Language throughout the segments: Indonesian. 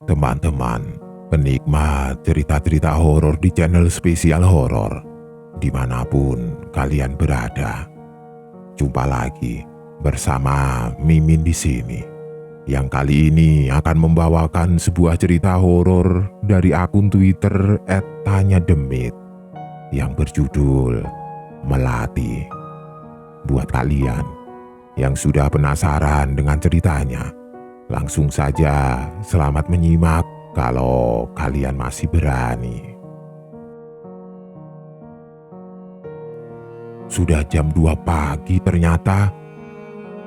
teman-teman penikmat cerita-cerita horor di channel Spesial Horor dimanapun kalian berada. Jumpa lagi bersama Mimin di sini, yang kali ini akan membawakan sebuah cerita horor dari akun Twitter @tanyademit yang berjudul Melati. Buat kalian yang sudah penasaran dengan ceritanya, langsung saja selamat menyimak kalau kalian masih berani. Sudah jam 2 pagi ternyata.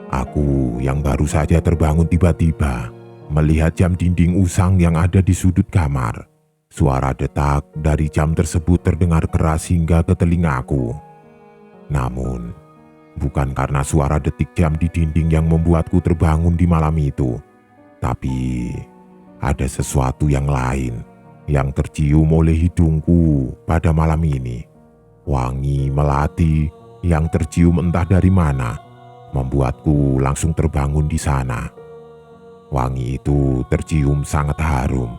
Aku yang baru saja terbangun tiba-tiba melihat jam dinding usang yang ada di sudut kamar. Suara detak dari jam tersebut terdengar keras hingga ke telingaku. Namun, bukan karena suara detik jam di dinding yang membuatku terbangun di malam itu, tapi ada sesuatu yang lain yang tercium oleh hidungku pada malam ini. Wangi melati yang tercium entah dari mana membuatku langsung terbangun di sana. Wangi itu tercium sangat harum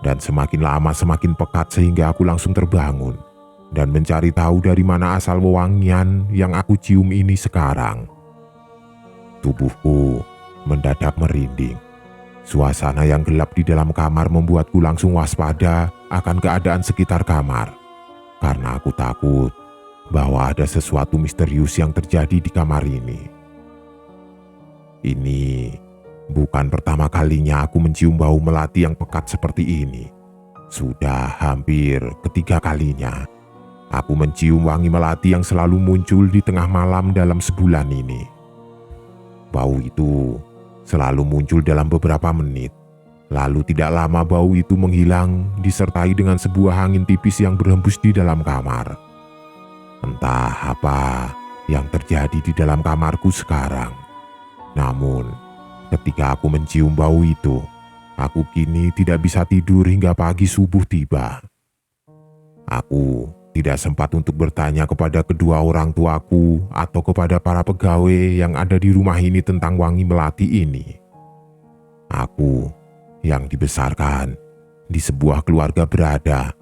dan semakin lama semakin pekat sehingga aku langsung terbangun dan mencari tahu dari mana asal wewangian yang aku cium ini sekarang. Tubuhku mendadak merinding. Suasana yang gelap di dalam kamar membuatku langsung waspada akan keadaan sekitar kamar. Karena aku takut bahwa ada sesuatu misterius yang terjadi di kamar ini. Ini bukan pertama kalinya aku mencium bau melati yang pekat seperti ini. Sudah hampir ketiga kalinya aku mencium wangi melati yang selalu muncul di tengah malam dalam sebulan ini. Bau itu selalu muncul dalam beberapa menit. Lalu tidak lama bau itu menghilang disertai dengan sebuah angin tipis yang berhembus di dalam kamar. Entah apa yang terjadi di dalam kamarku sekarang. Namun, ketika aku mencium bau itu, aku kini tidak bisa tidur hingga pagi subuh tiba. Aku tidak sempat untuk bertanya kepada kedua orang tuaku atau kepada para pegawai yang ada di rumah ini tentang wangi melati ini. Aku yang dibesarkan di sebuah keluarga berada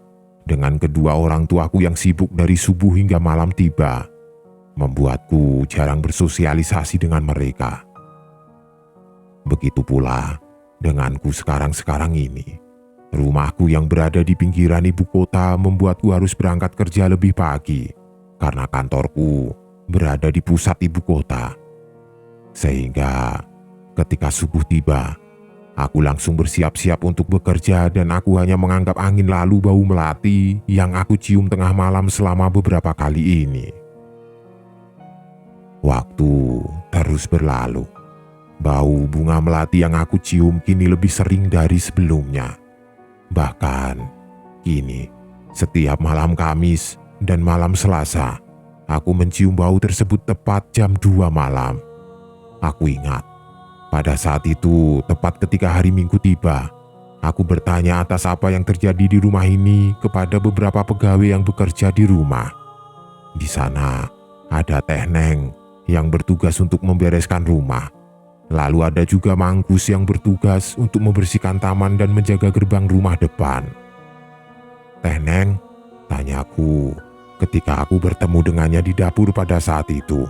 dengan kedua orang tuaku yang sibuk dari subuh hingga malam tiba, membuatku jarang bersosialisasi dengan mereka. Begitu pula denganku sekarang ini. Rumahku yang berada di pinggiran ibu kota membuatku harus berangkat kerja lebih pagi karena kantorku berada di pusat ibu kota. Sehingga ketika subuh tiba, aku langsung bersiap-siap untuk bekerja dan aku hanya menganggap angin lalu bau melati yang aku cium tengah malam selama beberapa kali ini. Waktu terus berlalu. Bau bunga melati yang aku cium kini lebih sering dari sebelumnya. Bahkan kini setiap malam Kamis dan malam Selasa, aku mencium bau tersebut tepat jam 2 malam. Aku ingat, pada saat itu, tepat ketika hari Minggu tiba, aku bertanya atas apa yang terjadi di rumah ini kepada beberapa pegawai yang bekerja di rumah. Di sana ada Teh Neng yang bertugas untuk membereskan rumah. Lalu ada juga Mangkus yang bertugas untuk membersihkan taman dan menjaga gerbang rumah depan. "Teh Neng?" tanyaku ketika aku bertemu dengannya di dapur pada saat itu.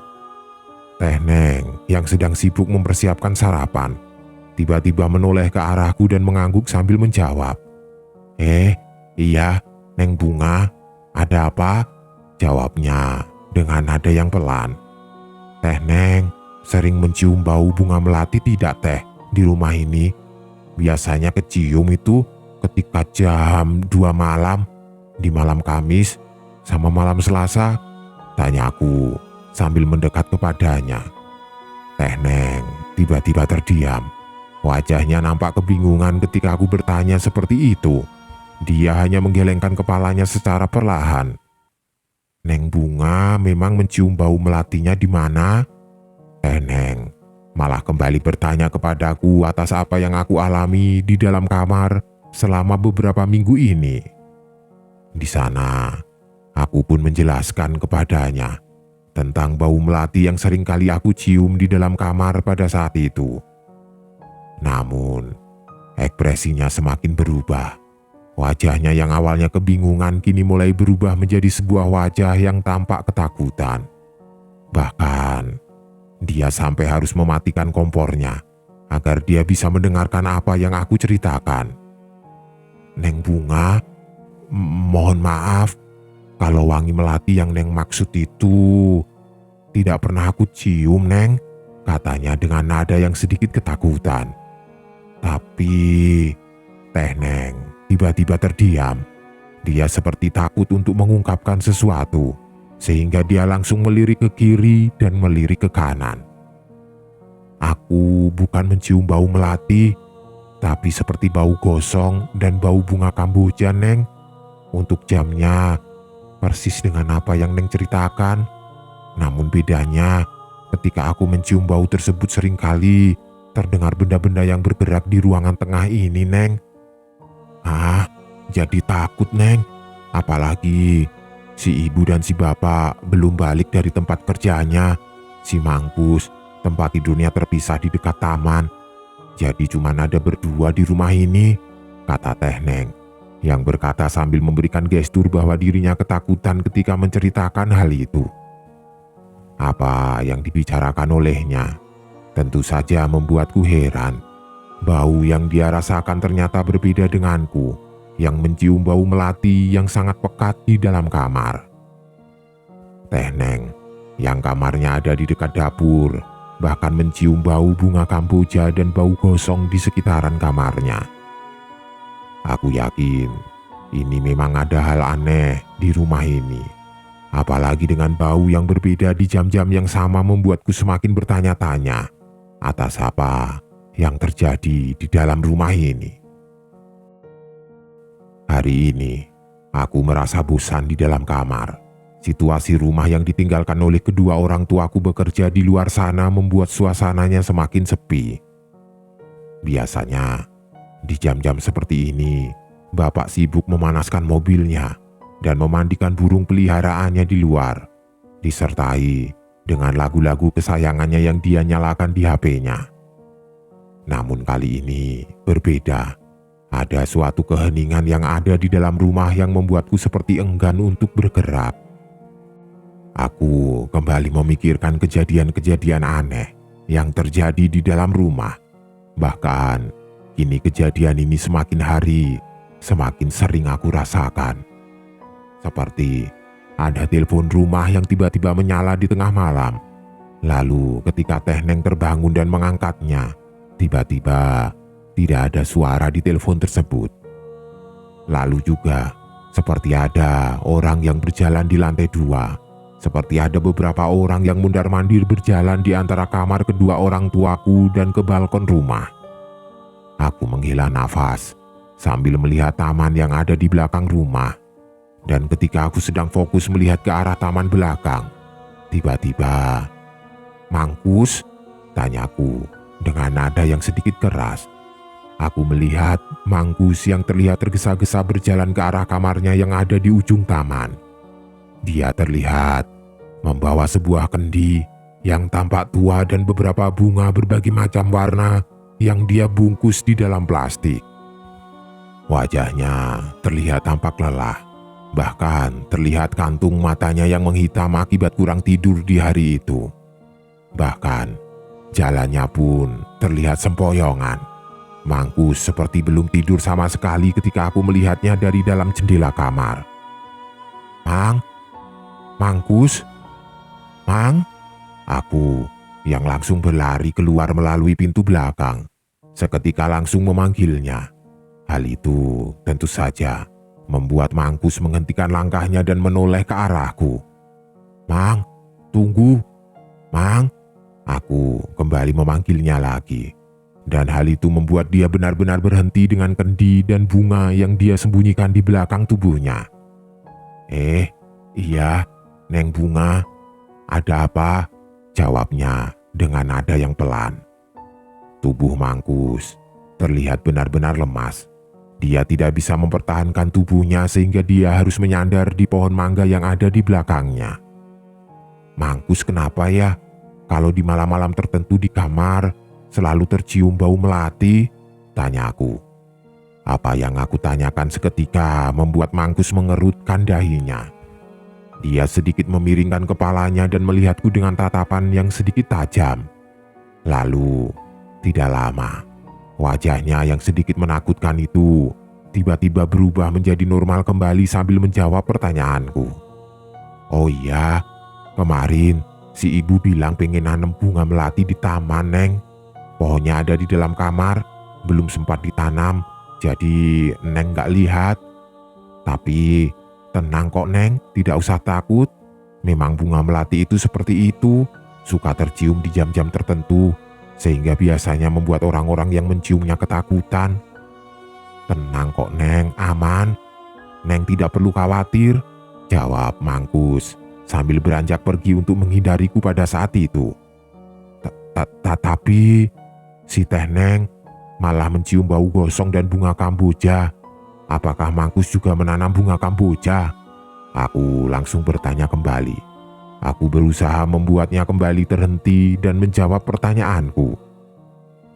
Teh Neng yang sedang sibuk mempersiapkan sarapan tiba-tiba menoleh ke arahku dan mengangguk sambil menjawab. Iya, Neng Bunga, ada apa?" jawabnya dengan nada yang pelan. "Teh Neng sering mencium bau bunga melati tidak Teh di rumah ini? Biasanya kecium itu ketika jam 2 malam, di malam Kamis sama malam Selasa," tanyaku sambil mendekat kepadanya. Teh Neng tiba-tiba terdiam. Wajahnya nampak kebingungan ketika aku bertanya seperti itu. Dia hanya menggelengkan kepalanya secara perlahan. "Neng Bunga memang mencium bau melatinya di mana?" Teh Neng malah kembali bertanya kepadaku atas apa yang aku alami di dalam kamar selama beberapa minggu ini. Di sana, aku pun menjelaskan kepadanya tentang bau melati yang sering kali aku cium di dalam kamar pada saat itu. Namun, Ekspresinya semakin berubah. Wajahnya yang awalnya kebingungan kini mulai berubah menjadi sebuah wajah yang tampak ketakutan. Bahkan, dia sampai harus mematikan kompornya agar dia bisa mendengarkan apa yang aku ceritakan. "Neng Bunga, mohon maaf, kalau wangi melati yang Neng maksud itu tidak pernah aku cium, Neng," katanya dengan nada yang sedikit ketakutan. Tapi Teh Neng tiba-tiba terdiam. Dia seperti takut untuk mengungkapkan sesuatu, sehingga dia langsung melirik ke kiri dan melirik ke kanan. "Aku bukan mencium bau melati, tapi seperti bau gosong dan bau bunga kamboja, Neng. Untuk jamnya persis dengan apa yang Neng ceritakan. Namun bedanya, ketika aku mencium bau tersebut seringkali terdengar benda-benda yang bergerak di ruangan tengah ini, Neng." "Ah, jadi takut, Neng. Apalagi si ibu dan si bapak belum balik dari tempat kerjanya. Si Mangkus tempat tidurnya terpisah di dekat taman. Jadi cuma ada berdua di rumah ini," kata Teh Neng, yang berkata sambil memberikan gestur bahwa dirinya ketakutan ketika menceritakan hal itu. Apa yang dibicarakan olehnya tentu saja membuatku heran. Bau yang dia rasakan ternyata berbeda denganku, yang mencium bau melati yang sangat pekat di dalam kamar. Teh Neng, yang kamarnya ada di dekat dapur, bahkan mencium bau bunga kamboja dan bau gosong di sekitaran kamarnya. Aku yakin ini memang ada hal aneh di rumah ini. Apalagi dengan bau yang berbeda di jam-jam yang sama membuatku semakin bertanya-tanya atas apa yang terjadi di dalam rumah ini. Hari ini, aku merasa bosan di dalam kamar. Situasi rumah yang ditinggalkan oleh kedua orang tuaku bekerja di luar sana membuat suasananya semakin sepi. Biasanya, di jam-jam seperti ini, bapak sibuk memanaskan mobilnya dan memandikan burung peliharaannya di luar, disertai dengan lagu-lagu kesayangannya yang dia nyalakan di HP-nya. Namun kali ini berbeda. Ada suatu keheningan yang ada di dalam rumah yang membuatku seperti enggan untuk bergerak. Aku kembali memikirkan kejadian-kejadian aneh yang terjadi di dalam rumah. Bahkan, kini kejadian ini semakin hari semakin sering aku rasakan. Seperti ada telepon rumah yang tiba-tiba menyala di tengah malam. Lalu ketika Teh Neng terbangun dan mengangkatnya, tiba-tiba tidak ada suara di telepon tersebut. Lalu juga seperti ada orang yang berjalan di lantai 2. Seperti ada beberapa orang yang mundar-mandir berjalan di antara kamar kedua orang tuaku dan ke balkon rumah. Aku menghela nafas sambil melihat taman yang ada di belakang rumah. Dan ketika aku sedang fokus melihat ke arah taman belakang, tiba-tiba, "Mangkus?" tanyaku dengan nada yang sedikit keras. Aku melihat Mangkus yang terlihat tergesa-gesa berjalan ke arah kamarnya yang ada di ujung taman. Dia terlihat membawa sebuah kendi yang tampak tua dan beberapa bunga berbagai macam warna yang dia bungkus di dalam plastik. Wajahnya terlihat tampak lelah. Bahkan terlihat kantung matanya yang menghitam akibat kurang tidur di hari itu. Bahkan jalannya pun terlihat sempoyongan. Mangkus seperti belum tidur sama sekali ketika aku melihatnya dari dalam jendela kamar. Mangkus? Mang?" Aku yang langsung berlari keluar melalui pintu belakang. Seketika langsung memanggilnya. Hal itu tentu saja membuat Mangkus menghentikan langkahnya dan menoleh ke arahku. "Mang, tunggu. Mang." Aku kembali memanggilnya lagi. Dan hal itu membuat dia benar-benar berhenti dengan kendi dan bunga yang dia sembunyikan di belakang tubuhnya. Iya, Neng Bunga. Ada apa?" jawabnya dengan nada yang pelan. Tubuh Mangkus terlihat benar-benar lemas. Dia tidak bisa mempertahankan tubuhnya sehingga dia harus menyandar di pohon mangga yang ada di belakangnya. "Mangkus kenapa ya? Kalau di malam-malam tertentu di kamar selalu tercium bau melati?" tanyaku. Apa yang aku tanyakan seketika membuat Mangkus mengerutkan dahinya. Dia sedikit memiringkan kepalanya dan melihatku dengan tatapan yang sedikit tajam. Lalu, tidak lama, wajahnya yang sedikit menakutkan itu tiba-tiba berubah menjadi normal kembali sambil menjawab pertanyaanku. "Oh iya, kemarin si ibu bilang pengen nanam bunga melati di taman, Neng. Pohonnya ada di dalam kamar, belum sempat ditanam, jadi Neng gak lihat. Tapi tenang kok Neng, tidak usah takut. Memang bunga melati itu seperti itu, suka tercium di jam-jam tertentu, sehingga biasanya membuat orang-orang yang menciumnya ketakutan. Tenang kok Neng, aman. Neng tidak perlu khawatir," jawab Mangkus sambil beranjak pergi untuk menghindariku pada saat itu. Tapi si Teh Neng malah mencium bau gosong dan bunga kamboja. Apakah Mangkus juga menanam bunga kamboja? Aku langsung bertanya kembali. Aku berusaha membuatnya kembali terhenti dan menjawab pertanyaanku.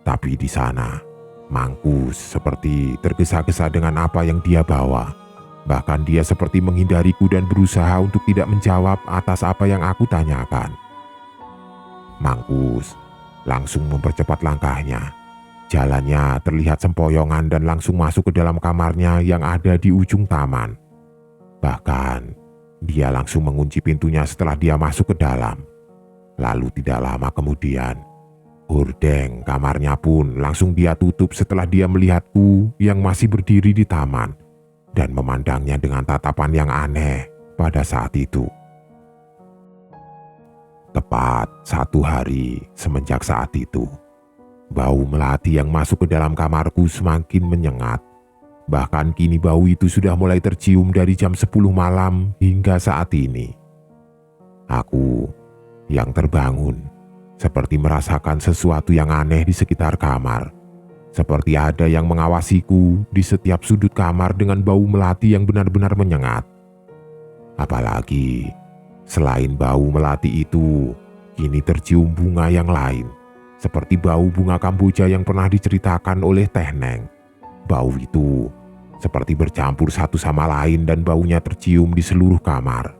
Tapi di sana, Mangkus seperti tergesa-gesa dengan apa yang dia bawa. Bahkan dia seperti menghindariku dan berusaha untuk tidak menjawab atas apa yang aku tanyakan. Mangkus langsung mempercepat langkahnya. Jalannya terlihat sempoyongan dan langsung masuk ke dalam kamarnya yang ada di ujung taman. Bahkan dia langsung mengunci pintunya setelah dia masuk ke dalam. Lalu tidak lama kemudian, hordeng kamarnya pun langsung dia tutup setelah dia melihatku yang masih berdiri di taman dan memandangnya dengan tatapan yang aneh pada saat itu. Tepat 1 hari semenjak saat itu, bau melati yang masuk ke dalam kamarku semakin menyengat. Bahkan kini bau itu sudah mulai tercium dari jam 10 malam hingga saat ini. Aku yang terbangun seperti merasakan sesuatu yang aneh di sekitar kamar. Seperti ada yang mengawasiku di setiap sudut kamar dengan bau melati yang benar-benar menyengat. Apalagi selain bau melati itu, kini tercium bunga yang lain. Seperti bau bunga kamboja yang pernah diceritakan oleh Teh Neng. Bau itu seperti bercampur satu sama lain dan baunya tercium di seluruh kamar.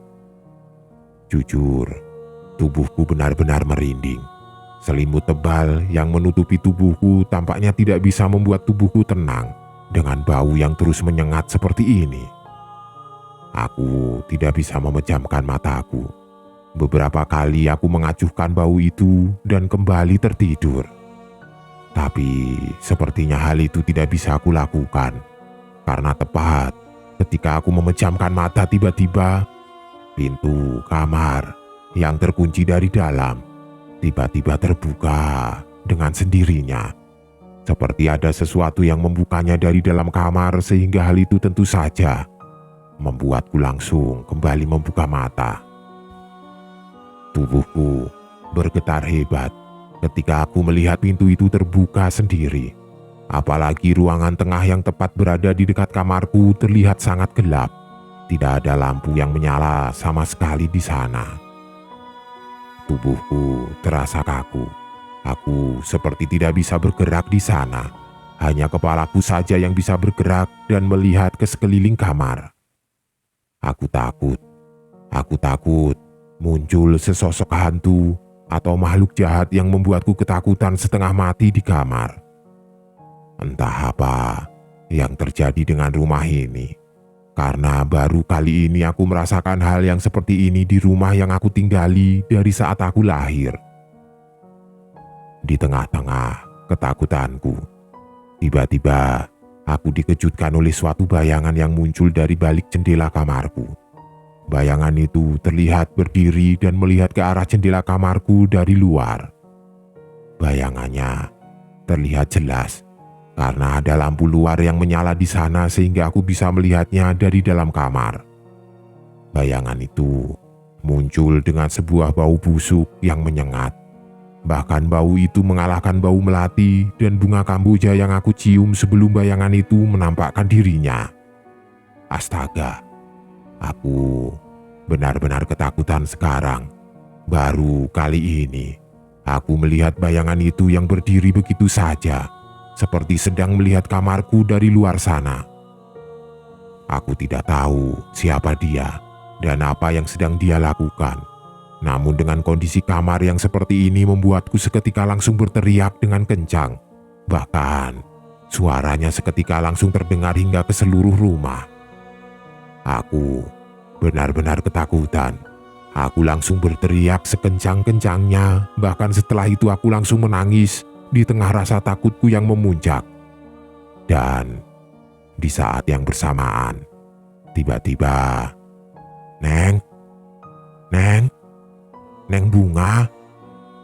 Jujur, tubuhku benar-benar merinding. Selimut tebal yang menutupi tubuhku tampaknya tidak bisa membuat tubuhku tenang dengan bau yang terus menyengat seperti ini. Aku tidak bisa memejamkan mataku. Beberapa kali aku mengacuhkan bau itu dan kembali tertidur. Tapi sepertinya hal itu tidak bisa aku lakukan. Karena tepat ketika aku memejamkan mata, tiba-tiba pintu kamar yang terkunci dari dalam tiba-tiba terbuka dengan sendirinya. Seperti ada sesuatu yang membukanya dari dalam kamar, sehingga hal itu tentu saja membuatku langsung kembali membuka mata. Tubuhku bergetar hebat ketika aku melihat pintu itu terbuka sendiri. Apalagi ruangan tengah yang tepat berada di dekat kamarku terlihat sangat gelap. Tidak ada lampu yang menyala sama sekali di sana. Tubuhku terasa kaku. Aku seperti tidak bisa bergerak di sana. Hanya kepalaku saja yang bisa bergerak dan melihat ke sekeliling kamar. Aku takut muncul sesosok hantu atau makhluk jahat yang membuatku ketakutan setengah mati di kamar. Entah apa yang terjadi dengan rumah ini, karena baru kali ini aku merasakan hal yang seperti ini di rumah yang aku tinggali dari saat aku lahir. Di tengah-tengah ketakutanku, tiba-tiba aku dikejutkan oleh suatu bayangan yang muncul dari balik jendela kamarku. Bayangan itu terlihat berdiri dan melihat ke arah jendela kamarku dari luar. Bayangannya terlihat jelas karena ada lampu luar yang menyala di sana sehingga aku bisa melihatnya dari dalam kamar. Bayangan itu muncul dengan sebuah bau busuk yang menyengat. Bahkan bau itu mengalahkan bau melati dan bunga kamboja yang aku cium sebelum bayangan itu menampakkan dirinya. Astaga, aku benar-benar ketakutan sekarang. Baru kali ini aku melihat bayangan itu yang berdiri begitu saja, seperti sedang melihat kamarku dari luar sana. Aku tidak tahu siapa dia dan apa yang sedang dia lakukan. Namun dengan kondisi kamar yang seperti ini membuatku seketika langsung berteriak dengan kencang. Bahkan suaranya seketika langsung terdengar hingga ke seluruh rumah. Aku benar-benar ketakutan. Aku langsung berteriak sekencang-kencangnya. Bahkan setelah itu aku langsung menangis di tengah rasa takutku yang memuncak. Dan di saat yang bersamaan, tiba-tiba, Neng Bunga,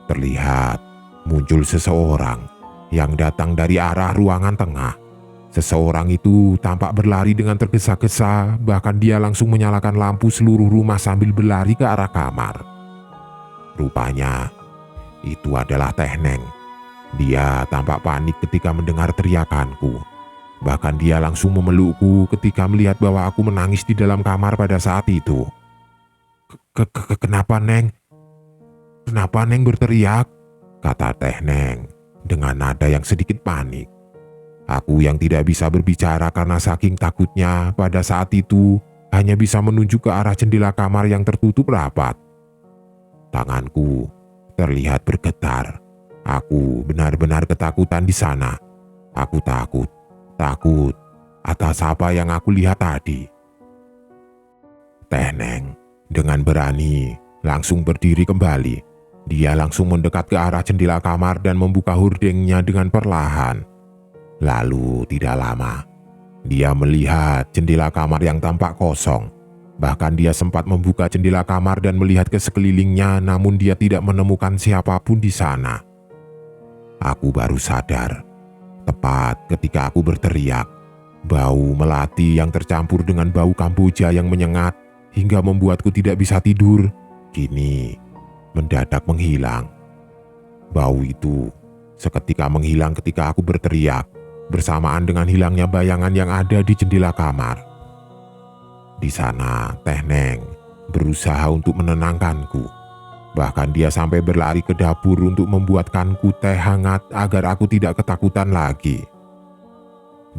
terlihat muncul seseorang yang datang dari arah ruangan tengah. Seseorang itu tampak berlari dengan tergesa-gesa, bahkan dia langsung menyalakan lampu seluruh rumah sambil berlari ke arah kamar. Rupanya, itu adalah Teh Neng. Dia tampak panik ketika mendengar teriakanku. Bahkan dia langsung memelukku ketika melihat bahwa aku menangis di dalam kamar pada saat itu. Kenapa Neng? Kenapa Neng berteriak? Kata Teh Neng dengan nada yang sedikit panik. Aku yang tidak bisa berbicara karena saking takutnya pada saat itu hanya bisa menunjuk ke arah jendela kamar yang tertutup rapat. Tanganku terlihat bergetar. Aku benar-benar ketakutan di sana. Aku takut atas apa yang aku lihat tadi. Teh Neng dengan berani langsung berdiri kembali. Dia langsung mendekat ke arah jendela kamar dan membuka hordengnya dengan perlahan. Lalu tidak lama, dia melihat jendela kamar yang tampak kosong. Bahkan dia sempat membuka jendela kamar dan melihat ke sekelilingnya, namun dia tidak menemukan siapapun di sana. Aku baru sadar tepat ketika aku berteriak. Bau melati yang tercampur dengan bau Kamboja yang menyengat hingga membuatku tidak bisa tidur, kini mendadak menghilang. Bau itu seketika menghilang ketika aku berteriak, bersamaan dengan hilangnya bayangan yang ada di jendela kamar. Di sana, Teh Neng berusaha untuk menenangkanku. Bahkan dia sampai berlari ke dapur untuk membuatkanku teh hangat agar aku tidak ketakutan lagi.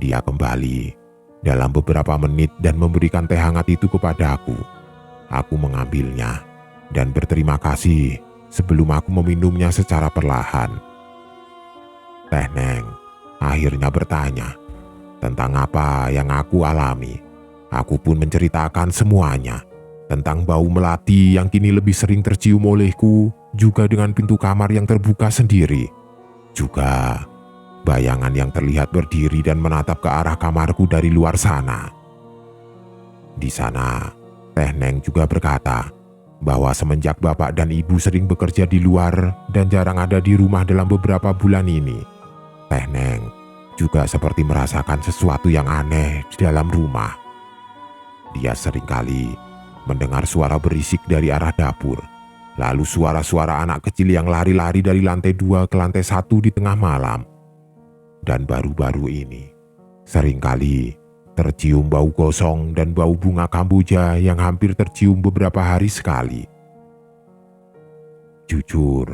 Dia kembali dalam beberapa menit dan memberikan teh hangat itu kepadaku. Aku mengambilnya dan berterima kasih sebelum aku meminumnya secara perlahan. Teh Neng akhirnya bertanya tentang apa yang aku alami. Aku pun menceritakan semuanya. Tentang bau melati yang kini lebih sering tercium olehku, juga dengan pintu kamar yang terbuka sendiri. Juga bayangan yang terlihat berdiri dan menatap ke arah kamarku dari luar sana. Di sana, Teh Neng juga berkata bahwa semenjak bapak dan ibu sering bekerja di luar dan jarang ada di rumah dalam beberapa bulan ini, Teh Neng juga seperti merasakan sesuatu yang aneh di dalam rumah. Dia seringkali mendengar suara berisik dari arah dapur, lalu suara-suara anak kecil yang lari-lari dari lantai 2 ke lantai 1 di tengah malam. Dan baru-baru ini, seringkali tercium bau gosong dan bau bunga Kamboja yang hampir tercium beberapa hari sekali. Jujur,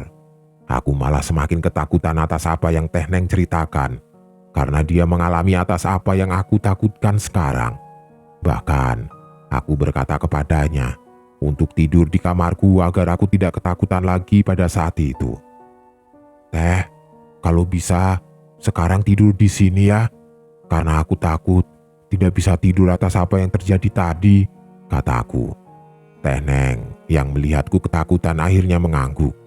aku malah semakin ketakutan atas apa yang Teh Neng ceritakan, karena dia mengalami atas apa yang aku takutkan sekarang. Bahkan, aku berkata kepadanya untuk tidur di kamarku agar aku tidak ketakutan lagi pada saat itu. Teh, kalau bisa sekarang tidur di sini ya, karena aku takut tidak bisa tidur atas apa yang terjadi tadi, kataku. Teh Neng yang melihatku ketakutan akhirnya mengangguk.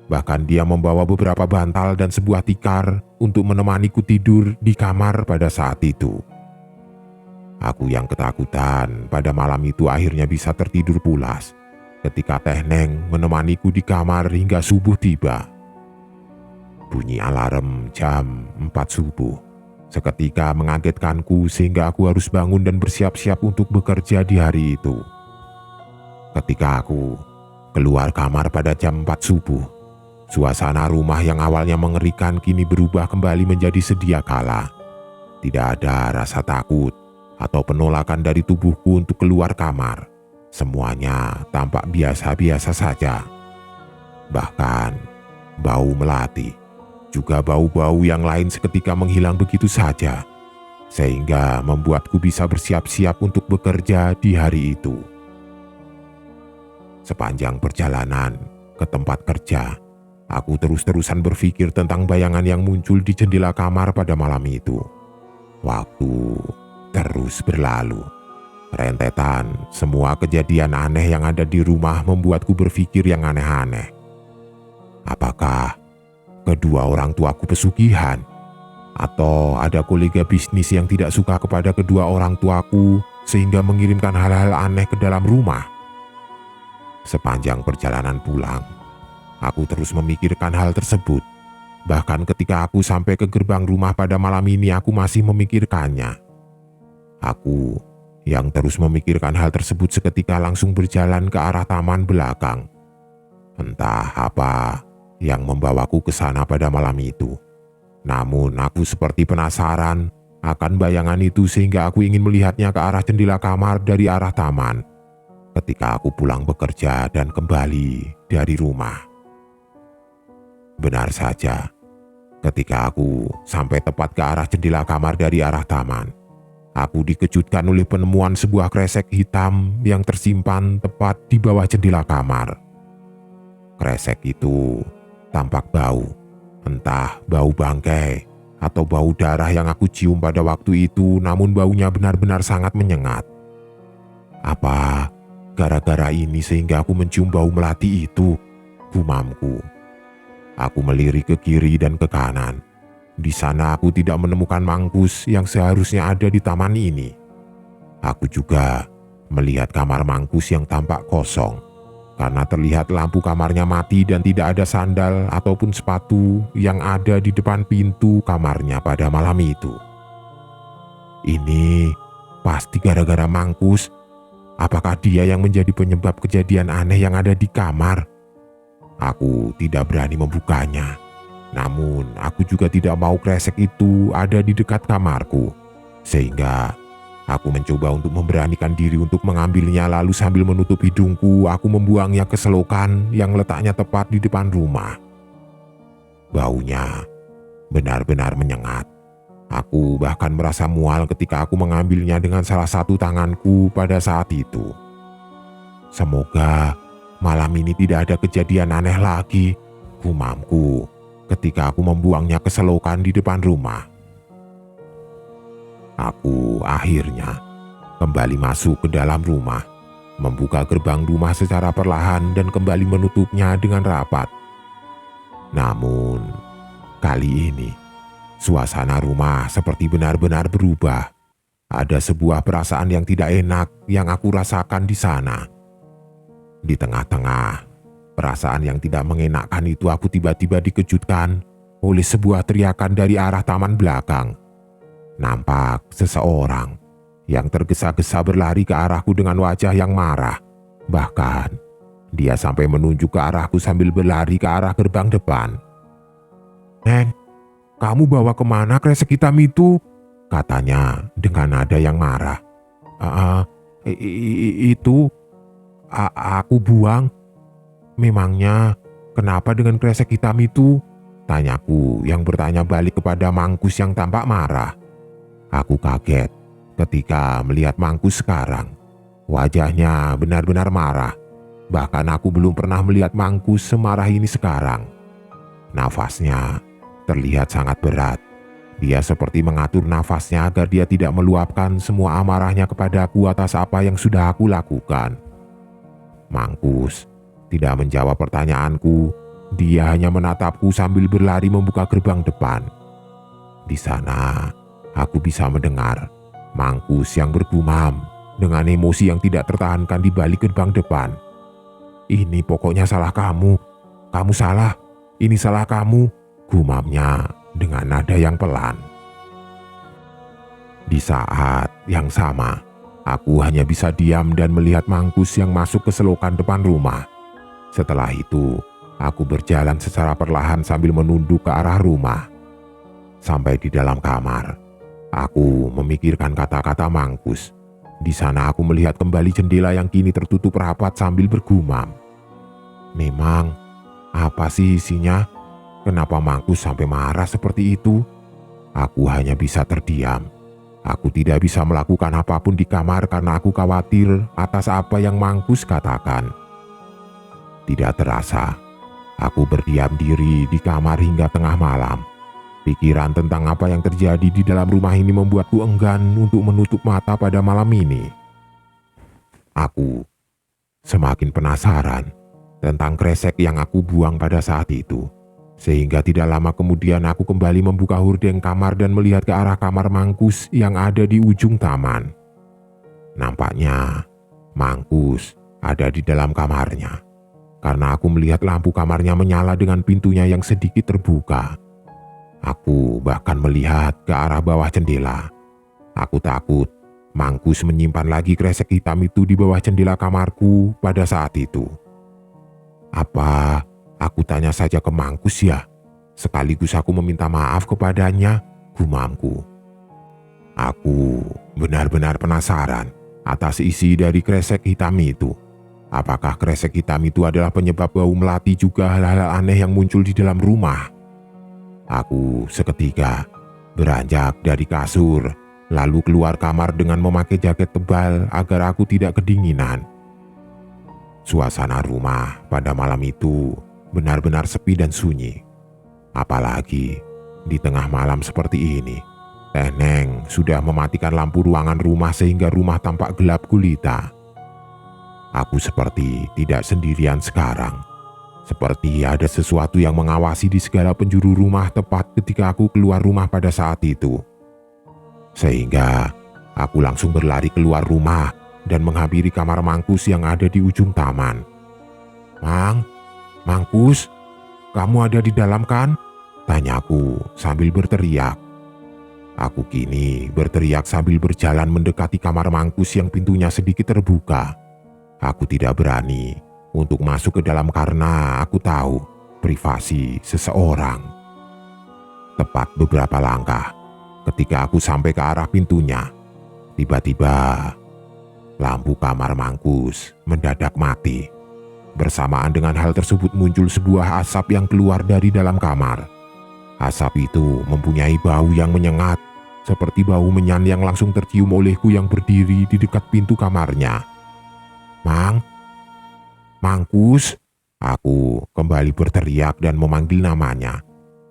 Bahkan dia membawa beberapa bantal dan sebuah tikar untuk menemaniku tidur di kamar pada saat itu. Aku yang ketakutan pada malam itu akhirnya bisa tertidur pulas ketika Teh Neng menemaniku di kamar hingga subuh tiba. Bunyi alarm jam 4 subuh seketika mengagetkanku sehingga aku harus bangun dan bersiap-siap untuk bekerja di hari itu. Ketika aku keluar kamar pada jam 4 subuh, suasana rumah yang awalnya mengerikan kini berubah kembali menjadi sedia kala. Tidak ada rasa takut atau penolakan dari tubuhku untuk keluar kamar. Semuanya tampak biasa-biasa saja. Bahkan bau melati Juga bau-bau yang lain seketika menghilang begitu saja, sehingga membuatku bisa bersiap-siap untuk bekerja di hari itu. Sepanjang perjalanan ke tempat kerja, aku terus-terusan berpikir tentang bayangan yang muncul di jendela kamar pada malam itu. Waktu terus berlalu. Rentetan semua kejadian aneh yang ada di rumah membuatku berpikir yang aneh-aneh. Apakah kedua orang tuaku pesugihan? Atau ada kolega bisnis yang tidak suka kepada kedua orang tuaku sehingga mengirimkan hal-hal aneh ke dalam rumah? Sepanjang perjalanan pulang, aku terus memikirkan hal tersebut. Bahkan ketika aku sampai ke gerbang rumah pada malam ini, aku masih memikirkannya. Aku yang terus memikirkan hal tersebut seketika langsung berjalan ke arah taman belakang. Entah apa yang membawaku ke sana pada malam itu. Namun aku seperti penasaran akan bayangan itu sehingga aku ingin melihatnya ke arah jendela kamar dari arah taman. Ketika aku pulang bekerja dan kembali dari rumah. Benar saja, ketika aku sampai tepat ke arah jendela kamar dari arah taman, aku dikejutkan oleh penemuan sebuah kresek hitam yang tersimpan tepat di bawah jendela kamar. Kresek itu tampak bau, entah bau bangkai atau bau darah yang aku cium pada waktu itu, namun baunya benar-benar sangat menyengat. Apa gara-gara ini sehingga aku mencium bau melati itu? Gumamku. Aku melirik ke kiri dan ke kanan. Di sana aku tidak menemukan Mangkus yang seharusnya ada di taman ini. Aku juga melihat kamar Mangkus yang tampak kosong, karena terlihat lampu kamarnya mati dan tidak ada sandal ataupun sepatu yang ada di depan pintu kamarnya pada malam itu. Ini pasti gara-gara Mangkus. Apakah dia yang menjadi penyebab kejadian aneh yang ada di kamar? Aku tidak berani membukanya. Namun aku juga tidak mau kresek itu ada di dekat kamarku. Sehingga aku mencoba untuk memberanikan diri untuk mengambilnya, lalu sambil menutup hidungku aku membuangnya ke selokan yang letaknya tepat di depan rumah. Baunya benar-benar menyengat. Aku bahkan merasa mual ketika aku mengambilnya dengan salah satu tanganku pada saat itu. Semoga malam ini tidak ada kejadian aneh lagi, gumamku ketika aku membuangnya ke selokan di depan rumah. Aku akhirnya kembali masuk ke dalam rumah, membuka gerbang rumah secara perlahan dan kembali menutupnya dengan rapat. Namun, kali ini suasana rumah seperti benar-benar berubah. Ada sebuah perasaan yang tidak enak yang aku rasakan di sana. Di tengah-tengah perasaan yang tidak mengenakan itu, aku tiba-tiba dikejutkan oleh sebuah teriakan dari arah taman belakang. Nampak seseorang yang tergesa-gesa berlari ke arahku dengan wajah yang marah. Bahkan, dia sampai menunjuk ke arahku sambil berlari ke arah gerbang depan. "Neng, kamu bawa kemana kresek hitam itu?" katanya dengan nada yang marah. Itu aku buang." "Memangnya kenapa dengan kresek hitam itu?" tanyaku yang bertanya balik kepada Mangkus yang tampak marah. Aku kaget ketika melihat Mangkus sekarang. Wajahnya benar-benar marah. Bahkan aku belum pernah melihat Mangkus semarah ini sekarang. Nafasnya terlihat sangat berat. Dia seperti mengatur nafasnya agar dia tidak meluapkan semua amarahnya kepadaku atas apa yang sudah aku lakukan. Mangkus tidak menjawab pertanyaanku. Dia hanya menatapku sambil berlari membuka gerbang depan. Di sana, aku bisa mendengar Mangkus yang bergumam dengan emosi yang tidak tertahankan di balik gerbang depan. "Ini pokoknya salah kamu. Kamu salah. Ini salah kamu," gumamnya dengan nada yang pelan. Di saat yang sama, aku hanya bisa diam dan melihat Mangkus yang masuk ke selokan depan rumah. Setelah itu, aku berjalan secara perlahan sambil menunduk ke arah rumah. Sampai di dalam kamar, aku memikirkan kata-kata Mangkus. Di sana aku melihat kembali jendela yang kini tertutup rapat sambil bergumam. "Memang, apa sih isinya? kenapa Mangkus sampai marah seperti itu? Aku hanya bisa terdiam. Aku tidak bisa melakukan apapun di kamar karena aku khawatir atas apa yang Mangkus katakan. Tidak terasa, aku berdiam diri di kamar hingga tengah malam. Pikiran tentang apa yang terjadi di dalam rumah ini membuatku enggan untuk menutup mata pada malam ini. Aku semakin penasaran tentang kresek yang aku buang pada saat itu. Sehingga tidak lama kemudian aku kembali membuka hordeng kamar dan melihat ke arah kamar Mangkus yang ada di ujung taman. Nampaknya Mangkus ada di dalam kamarnya, karena aku melihat lampu kamarnya menyala dengan pintunya yang sedikit terbuka. Aku bahkan melihat ke arah bawah jendela. Aku takut Mangkus menyimpan lagi kresek hitam itu di bawah jendela kamarku pada saat itu. Apa aku tanya saja ke Mangkus ya? Sekaligus aku meminta maaf kepadanya, gumamku. Aku benar-benar penasaran atas isi dari kresek hitam itu. Apakah kresek hitam itu adalah penyebab bau melati juga hal-hal aneh yang muncul di dalam rumah? Aku seketika beranjak dari kasur, lalu keluar kamar dengan memakai jaket tebal agar aku tidak kedinginan. Suasana rumah pada malam itu benar-benar sepi dan sunyi. Apalagi di tengah malam seperti ini, Teh Neng sudah mematikan lampu ruangan rumah sehingga rumah tampak gelap gulita. Aku seperti tidak sendirian sekarang. Seperti ada sesuatu yang mengawasi di segala penjuru rumah tepat ketika aku keluar rumah pada saat itu. Sehingga aku langsung berlari keluar rumah dan menghampiri kamar Mangkus yang ada di ujung taman. Mangkus, kamu ada di dalam kan? Tanyaku sambil berteriak. Aku kini berteriak sambil berjalan mendekati kamar Mangkus yang pintunya sedikit terbuka. Aku tidak berani untuk masuk ke dalam karena aku tahu privasi seseorang. Tepat beberapa langkah ketika aku sampai ke arah pintunya, tiba-tiba lampu kamar Mangkus mendadak mati. Bersamaan dengan hal tersebut muncul sebuah asap yang keluar dari dalam kamar. Asap itu mempunyai bau yang menyengat, seperti bau menyan yang langsung tercium olehku yang berdiri di dekat pintu kamarnya. Mangkus, aku kembali berteriak dan memanggil namanya.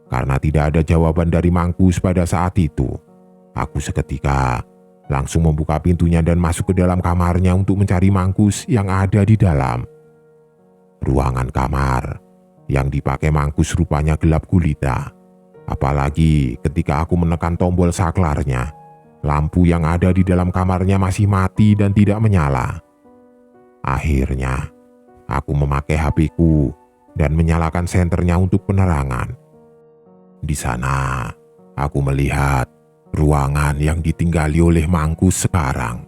Karena tidak ada jawaban dari Mangkus pada saat itu, aku seketika langsung membuka pintunya dan masuk ke dalam kamarnya untuk mencari Mangkus yang ada di dalam. Ruangan kamar yang dipakai Mangkus rupanya gelap gulita. Apalagi ketika aku menekan tombol saklarnya, lampu yang ada di dalam kamarnya masih mati dan tidak menyala. Akhirnya, aku memakai HP-ku dan menyalakan senternya untuk penerangan. Di sana, aku melihat ruangan yang ditinggali oleh Mangkus sekarang.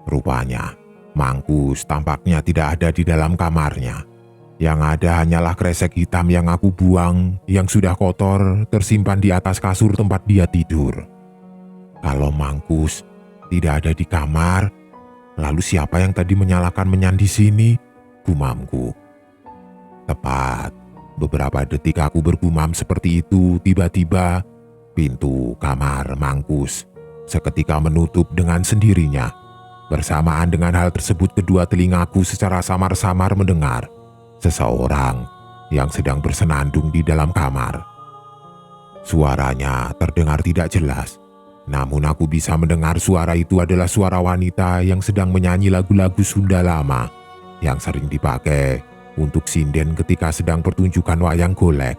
Rupanya, Mangkus tampaknya tidak ada di dalam kamarnya. Yang ada hanyalah kresek hitam yang aku buang yang sudah kotor tersimpan di atas kasur tempat dia tidur. Kalau Mangkus tidak ada di kamar, lalu siapa yang tadi menyalakan menyan di sini? Gumamku. Tepat beberapa detik aku bergumam seperti itu, tiba-tiba pintu kamar Mangkus seketika menutup dengan sendirinya. Bersamaan dengan hal tersebut, kedua telingaku secara samar-samar mendengar seseorang yang sedang bersenandung di dalam kamar. Suaranya terdengar tidak jelas, namun aku bisa mendengar suara itu adalah suara wanita yang sedang menyanyi lagu-lagu Sunda lama yang sering dipakai untuk sinden ketika sedang pertunjukan wayang golek.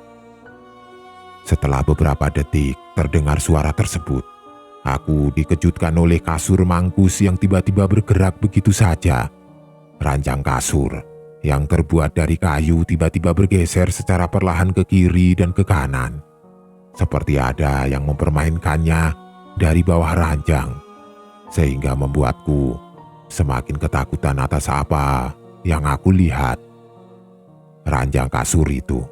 Setelah beberapa detik terdengar suara tersebut, aku dikejutkan oleh kasur Mangkus yang tiba-tiba bergerak begitu saja. Ranjang kasur yang terbuat dari kayu tiba-tiba bergeser secara perlahan ke kiri dan ke kanan. Seperti ada yang mempermainkannya dari bawah ranjang, sehingga membuatku semakin ketakutan atas apa yang aku lihat. Ranjang kasur itu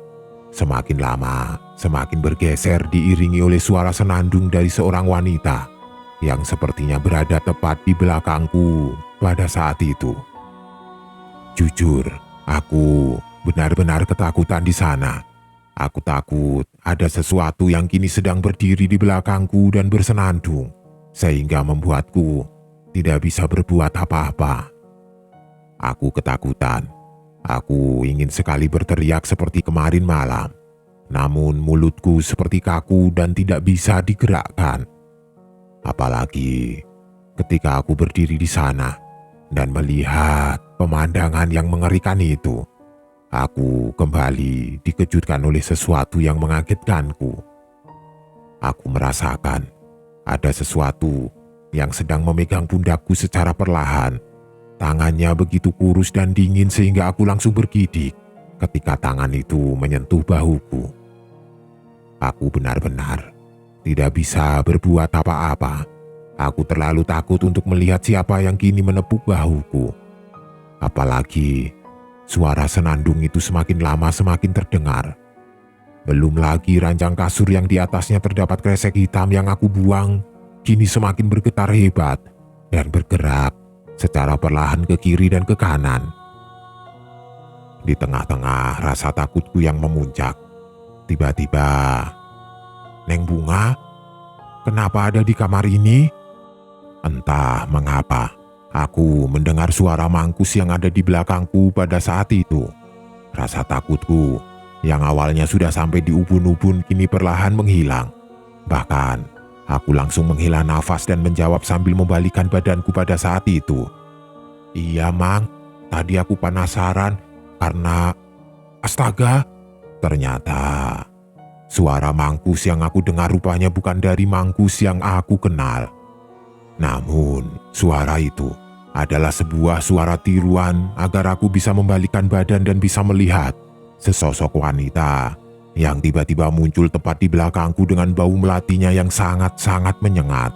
semakin lama semakin bergeser diiringi oleh suara senandung dari seorang wanita yang sepertinya berada tepat di belakangku pada saat itu. Jujur, aku benar-benar ketakutan di sana. Aku takut ada sesuatu yang kini sedang berdiri di belakangku dan bersenandung, sehingga membuatku tidak bisa berbuat apa-apa. Aku ketakutan. Aku ingin sekali berteriak seperti kemarin malam, namun mulutku seperti kaku dan tidak bisa digerakkan. Apalagi ketika aku berdiri di sana dan melihat pemandangan yang mengerikan itu, aku kembali dikejutkan oleh sesuatu yang mengagetkanku. Aku merasakan ada sesuatu yang sedang memegang pundakku secara perlahan. Tangannya begitu kurus dan dingin sehingga aku langsung bergidik ketika tangan itu menyentuh bahuku. Aku benar-benar tidak bisa berbuat apa-apa. Aku terlalu takut untuk melihat siapa yang kini menepuk bahuku. Apalagi suara senandung itu semakin lama semakin terdengar. Belum lagi ranjang kasur yang di atasnya terdapat kresek hitam yang aku buang kini semakin bergetar hebat dan bergerak secara perlahan ke kiri dan ke kanan. Di tengah-tengah rasa takutku yang memuncak, tiba-tiba, "Neng Bunga, kenapa ada di kamar ini?" Entah mengapa, aku mendengar suara Mangkus yang ada di belakangku pada saat itu. Rasa takutku yang awalnya sudah sampai di ubun-ubun kini perlahan menghilang. Bahkan, aku langsung menghela nafas dan menjawab sambil membalikkan badanku pada saat itu. "Iya, Mang. Tadi aku penasaran karena... Astaga!" Ternyata suara Mangkus yang aku dengar rupanya bukan dari Mangkus yang aku kenal. Namun, suara itu adalah sebuah suara tiruan agar aku bisa membalikkan badan dan bisa melihat sesosok wanita yang tiba-tiba muncul tepat di belakangku dengan bau melatinya yang sangat-sangat menyengat.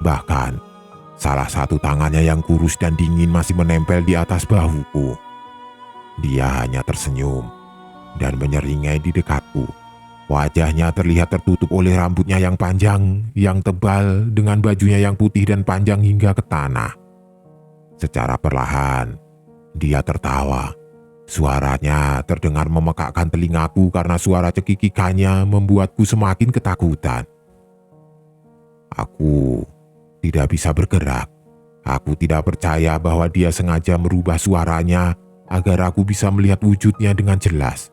Bahkan, salah satu tangannya yang kurus dan dingin masih menempel di atas bahuku. Dia hanya tersenyum dan menyeringai di dekatku. Wajahnya terlihat tertutup oleh rambutnya yang panjang, yang tebal dengan bajunya yang putih dan panjang hingga ke tanah. Secara perlahan, dia tertawa. Suaranya terdengar memekakkan telingaku karena suara cekikikannya membuatku semakin ketakutan. Aku tidak bisa bergerak. Aku tidak percaya bahwa dia sengaja merubah suaranya agar aku bisa melihat wujudnya dengan jelas.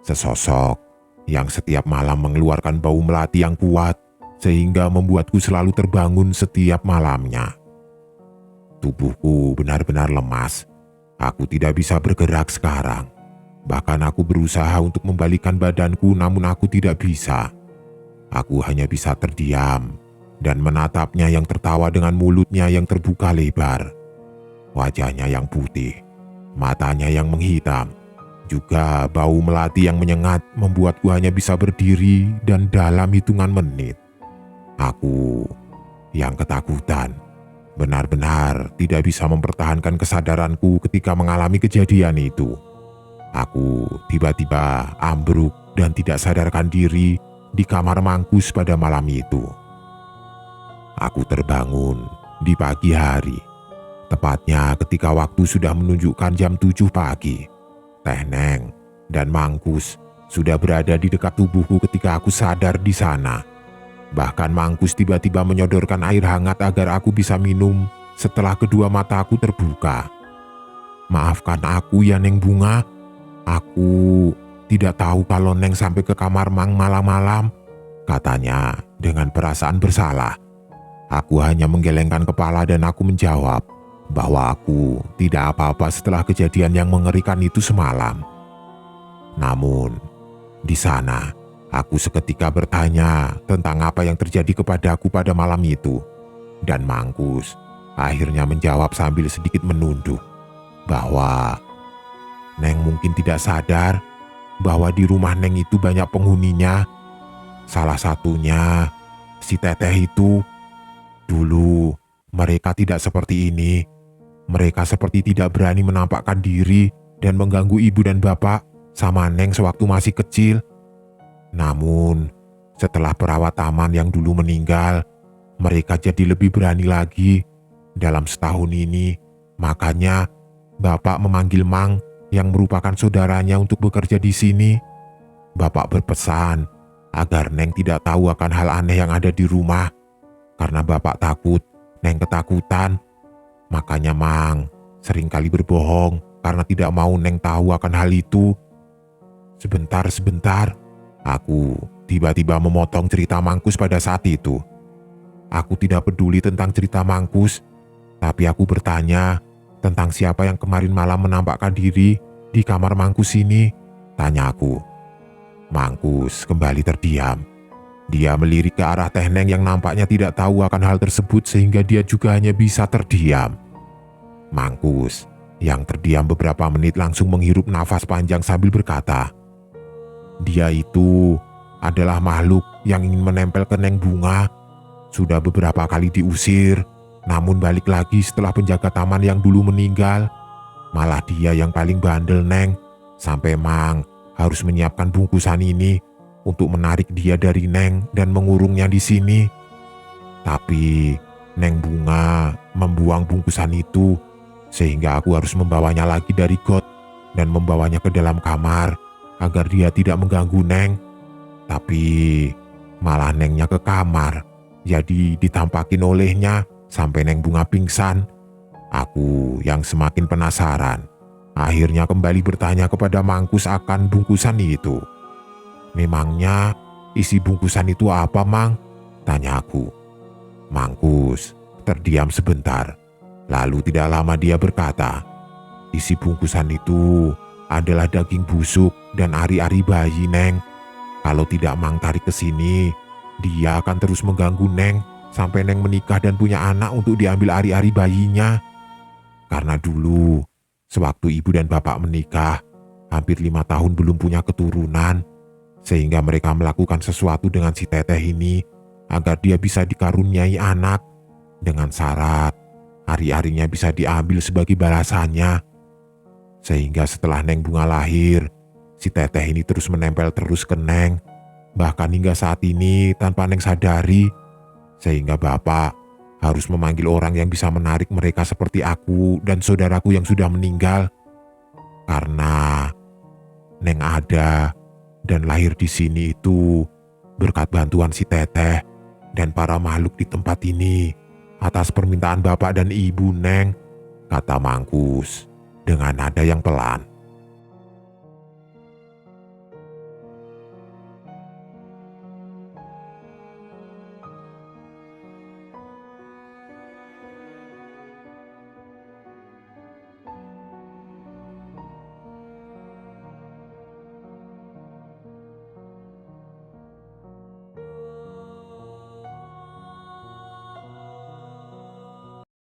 Sesosok yang setiap malam mengeluarkan bau melati yang kuat sehingga membuatku selalu terbangun setiap malamnya. Tubuhku benar-benar lemas. Aku tidak bisa bergerak sekarang. Bahkan aku berusaha untuk membalikkan badanku namun aku tidak bisa. Aku hanya bisa terdiam dan menatapnya yang tertawa dengan mulutnya yang terbuka lebar. Wajahnya yang putih, matanya yang menghitam, juga bau melati yang menyengat membuatku hanya bisa berdiri dan dalam hitungan menit. Aku yang ketakutan benar-benar tidak bisa mempertahankan kesadaranku ketika mengalami kejadian itu. Aku tiba-tiba ambruk dan tidak sadarkan diri di kamar Mangkus pada malam itu. Aku terbangun di pagi hari, tepatnya ketika waktu sudah menunjukkan jam 7 pagi. Teh Neng dan Mangkus sudah berada di dekat tubuhku ketika aku sadar di sana. Bahkan Mangkus tiba-tiba menyodorkan air hangat agar aku bisa minum setelah kedua mataku terbuka. "Maafkan aku ya Neng Bunga, aku tidak tahu kalau Neng sampai ke kamar Mang malam-malam," katanya dengan perasaan bersalah. Aku hanya menggelengkan kepala dan aku menjawab bahwa aku tidak apa-apa setelah kejadian yang mengerikan itu semalam. Namun, di sana aku seketika bertanya tentang apa yang terjadi kepadaku pada malam itu, dan Mangkus akhirnya menjawab sambil sedikit menunduk bahwa Neng mungkin tidak sadar bahwa di rumah Neng itu banyak penghuninya. Salah satunya si Teteh itu. Dulu mereka tidak seperti ini. Mereka seperti tidak berani menampakkan diri dan mengganggu ibu dan bapak sama Neng sewaktu masih kecil. Namun, setelah perawat taman yang dulu meninggal, mereka jadi lebih berani lagi. Dalam setahun ini, makanya bapak memanggil Mang yang merupakan saudaranya untuk bekerja di sini. Bapak berpesan agar Neng tidak tahu akan hal aneh yang ada di rumah. Karena Bapak takut Neng ketakutan. Makanya Mang seringkali berbohong karena tidak mau Neng tahu akan hal itu. Sebentar. Aku tiba-tiba memotong cerita Mangkus pada saat itu. Aku tidak peduli tentang cerita Mangkus, tapi aku bertanya tentang siapa yang kemarin malam menampakkan diri di kamar Mangkus ini, tanya aku. Mangkus kembali terdiam. Dia melirik ke arah Teh Neng yang nampaknya tidak tahu akan hal tersebut sehingga dia juga hanya bisa terdiam. Mangkus yang terdiam beberapa menit langsung menghirup nafas panjang sambil berkata, "Dia itu adalah makhluk yang ingin menempel ke Neng Bunga. Sudah beberapa kali diusir, namun balik lagi setelah penjaga taman yang dulu meninggal. Malah dia yang paling bandel Neng, sampai Mang harus menyiapkan bungkusan ini untuk menarik dia dari Neng dan mengurungnya di sini. Tapi Neng Bunga membuang bungkusan itu, sehingga aku harus membawanya lagi dari got dan membawanya ke dalam kamar agar dia tidak mengganggu Neng. Tapi malah Nengnya ke kamar, jadi ditampakin olehnya sampai Neng Bunga pingsan. Aku yang semakin penasaran, akhirnya kembali bertanya kepada Mangkus akan bungkusan itu. Memangnya isi bungkusan itu apa, Mang? Tanya aku. Mangkus terdiam sebentar. Lalu tidak lama dia berkata, isi bungkusan itu adalah daging busuk dan ari-ari bayi, Neng. Kalau tidak Mang tarik ke sini, dia akan terus mengganggu Neng sampai Neng menikah dan punya anak untuk diambil ari-ari bayinya. Karena dulu, sewaktu ibu dan bapak menikah, hampir 5 tahun belum punya keturunan, sehingga mereka melakukan sesuatu dengan si Teteh ini agar dia bisa dikaruniai anak, dengan syarat ari-arinya bisa diambil sebagai balasannya. Sehingga setelah Neng Bunga lahir, si Teteh ini terus menempel terus ke Neng, bahkan hingga saat ini tanpa Neng sadari, sehingga bapak harus memanggil orang yang bisa menarik mereka seperti aku dan saudaraku yang sudah meninggal. Karena Neng ada dan lahir di sini itu berkat bantuan si Teteh dan para makhluk di tempat ini atas permintaan bapak dan ibu, Neng, kata Mangkus dengan nada yang pelan.